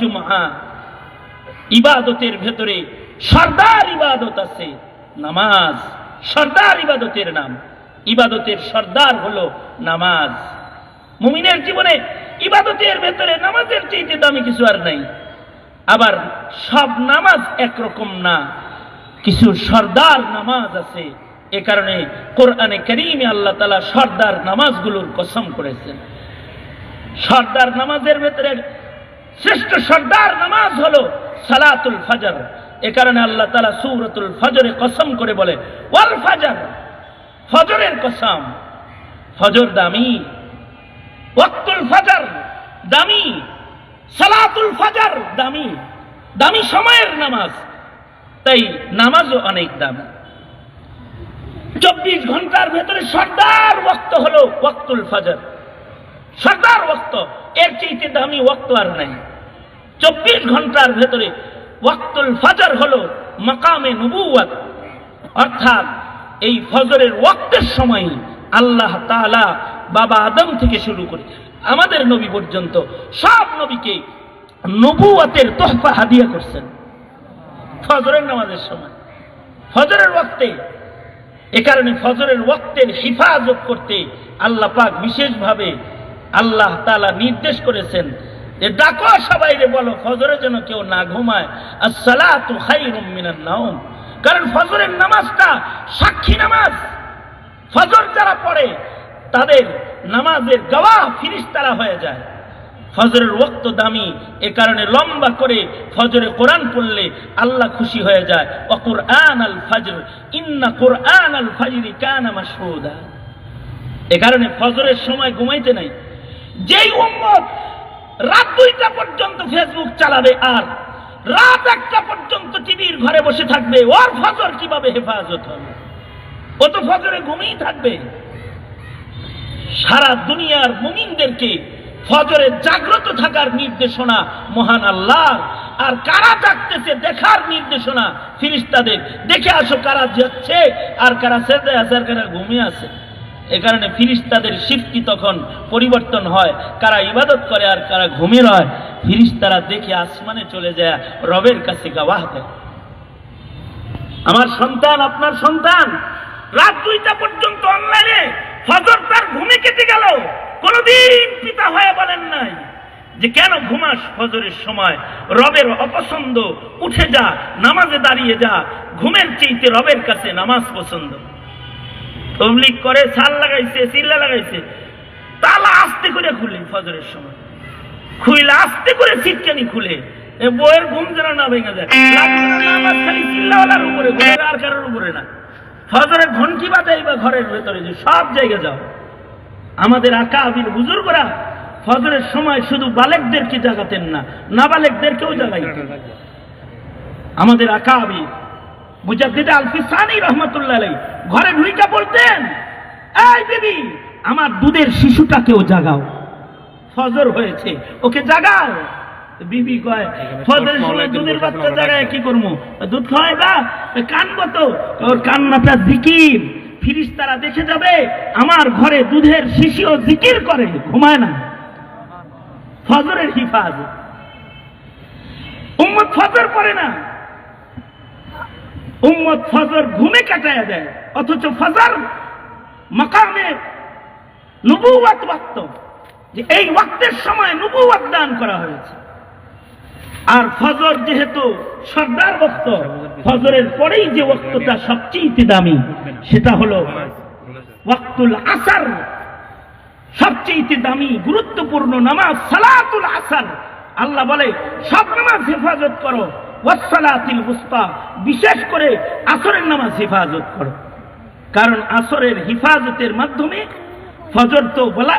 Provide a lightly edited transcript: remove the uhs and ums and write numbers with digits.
জুমআ। ইবাদতের ভেতরে সরদার ইবাদত আছে, নামাজ। সরদার ইবাদতের নাম, ইবাদতের সরদার হলো নামাজ। মুমিনের জীবনে ইবাদতের ভেতরে নামাজের চাইতে দামি কিছু আর নাই। আবার সব নামাজ একরকম না, কিছু সরদার নামাজ আছে। এ কারণে কোরআনে কারীমে আল্লাহ তাআলা সরদার নামাজগুলোর কসম করেছেন। সরদার নামাজের ভেতরে শ্রেষ্ঠ সরদার নামাজ হলো সালাতুল ফজর। এ কারণে আল্লাহ তাআলা সূরাতুল ফজরে কসম করে বলে ওয়াল ফজর, ফজরের কসম। ফজর দামি, ওয়াক্তুল ফজর দামি, সালাতুল ফজর দামি, দামি সময়ের নামাজ। তাই নামাজও অনেক দামি। 24 ঘন্টার ভেতরে সরদার ওয়াক্ত হলো ওয়াক্তুল ফজর, সরদার ওয়াক্ত। এর চাইতে দামি ওয়াক্ত আর নাই। 24 ঘন্টার ভেতরে ওয়াক্তুল ফজর হলো মাকামে নবুওয়াত, অর্থাৎ এই ফজরের ওয়াক্তের সময় আল্লাহ তাআলা বাবা আদম থেকে শুরু করে আমাদের নবী পর্যন্ত সব নবীকে নবুওয়াতের তোহফা হাদিয়া করছেন ফজরের নামাজের সময়, ফজরের ওয়াক্তে। এ কারণে ফজরের ওয়াক্তের হিফাজত করতে আল্লাহ পাক বিশেষভাবে আল্লাহ তাআলা নির্দেশ করেছেন যে ডাকো সবাইরে, বলো ফজরে যেন কেউ না ঘুমায়। আসসালাতু খায়রুম মিনান নাওম। কারণ ফজরের নামাজটা সাক্ষী নামাজ। ফজর যারা পড়ে তাদের নামাজের গওয়াহ ফেরেশতারা হয়ে যায়। ফজরের ওয়াক্ত দামি, এ কারণে লম্বা করে ফজরে কোরআন পড়লে আল্লাহ খুশি হয়ে যায়। ওয়া কুরআনাল ফজর ইন্না কুরআনাল ফজরি কানা মাশহুদা। এ কারণে ফজরের সময় ঘুমাইতে নাই। যেই উম্মত রাত 2টা পর্যন্ত ফেসবুক চালাবে আর রাত 1টা পর্যন্ত টিভির ঘরে বসে থাকবে, ওর ফজর কিভাবে হেফাজত হবে? ও তো ফজরে ঘুমিয়ে থাকবে। সারা দুনিয়ার মুমিনদেরকে ফজরে জাগ্রত থাকার নির্দেশনা মহান আল্লাহ, আর কারা জাগতেছে দেখার নির্দেশনা ফেরেশতাদের। দেখে আসো কারা যাচ্ছে আর কারা সেজদায় আছে আর কারা ঘুমিয়ে আছে। এ কারণে ফেরেশতাদের শিফটি তখন পরিবর্তন হয়, কারা ইবাদত করে আর কারা ঘুমিয়ে রয়। ফেরেশতারা দেখে আসমানে চলে যায়, রবের কাছে গাওয়াহ দেয়। আমার সন্তান, আপনার সন্তান রাত 2টা পর্যন্ত অনলাইনে, ফজর তার ঘুমে কেটে গেল, কোনদিন পিতা হয়ে বলেন নাই যে কেন ঘুমাস ফজরের সময়? রবের অপছন্দ, উঠে যা, নামাজে দাঁড়িয়ে যা। ঘুমের চাইতে রবের কাছে নামাজ পছন্দ। তবলিগ করে, সাল লাগাইছে, চিল্লা লাগাইছে, তালা আস্তে করে খুলে ফজরের সময়, খুইলে আস্তে করে সিটকানি খুলে, বইয়ের ঘুম যেন না ভেঙে যায়। নামাজ খালি চিল্লাওয়ালার উপরে, ঘরের আর কারোর উপরে না। ফজরের ঘন্টি বাজাইবা ঘরের ভেতরে, যে সব জায়গায় যাও। আমাদের আকাবির বুজুর্গরা ফজরের সময় শুধু বালেকদেরকে জাগাতেন না, নাবালেকদেরকেও জাগাইতেন। আমাদের আকাবির মুজাদ্দিদ আল-ফিসানি রাহমাতুল্লাহ আলাইহি ঘরে ঢুইকা বলতেন, এই বিবি, আমার দুধের শিশুটাকেও জাগাও, ফজর হয়েছে, ওকে জাগাও। বিবি কয়, ফজরের সময় দুধের বাচ্চা জাগায় কি করবো? দুধ খাওয়াইবা? কানবো তো। ওর কান্নাটা জিকির, ফেরেশতারা দেখে যাবে আমার ঘরে দুধের শিশুও জিকির করে, ঘুমায় না। ফজরের হিফাজত। উম্মত ফজর পড়ে না, উম্মত ফজর ঘুমে কাটায় দেয়। অথচ ফজর মাকামে নবুওয়াত ওয়াক্ত, যে এই ওয়াক্তের সময় নবুওয়াত দান করা হয়েছে। আর ফজর যেহেতু সরদার ওয়াক্ত, ফজরের পরেই যে ওয়াক্তটা সবচেয়ে দামি সেটা হলো ওয়াক্তুল আসর। সবচেয়ে দামি গুরুত্বপূর্ণ নামাজ সালাতুল আসর। আল্লাহ বলে সব নামাজ হেফাজত করো, ওয়াসসালাতিল উসতা, বিশেষ করে আসরের নামাজ হেফাজত করো। কারণ আসরের হিফাজতের মাধ্যমে ফজর তো বলা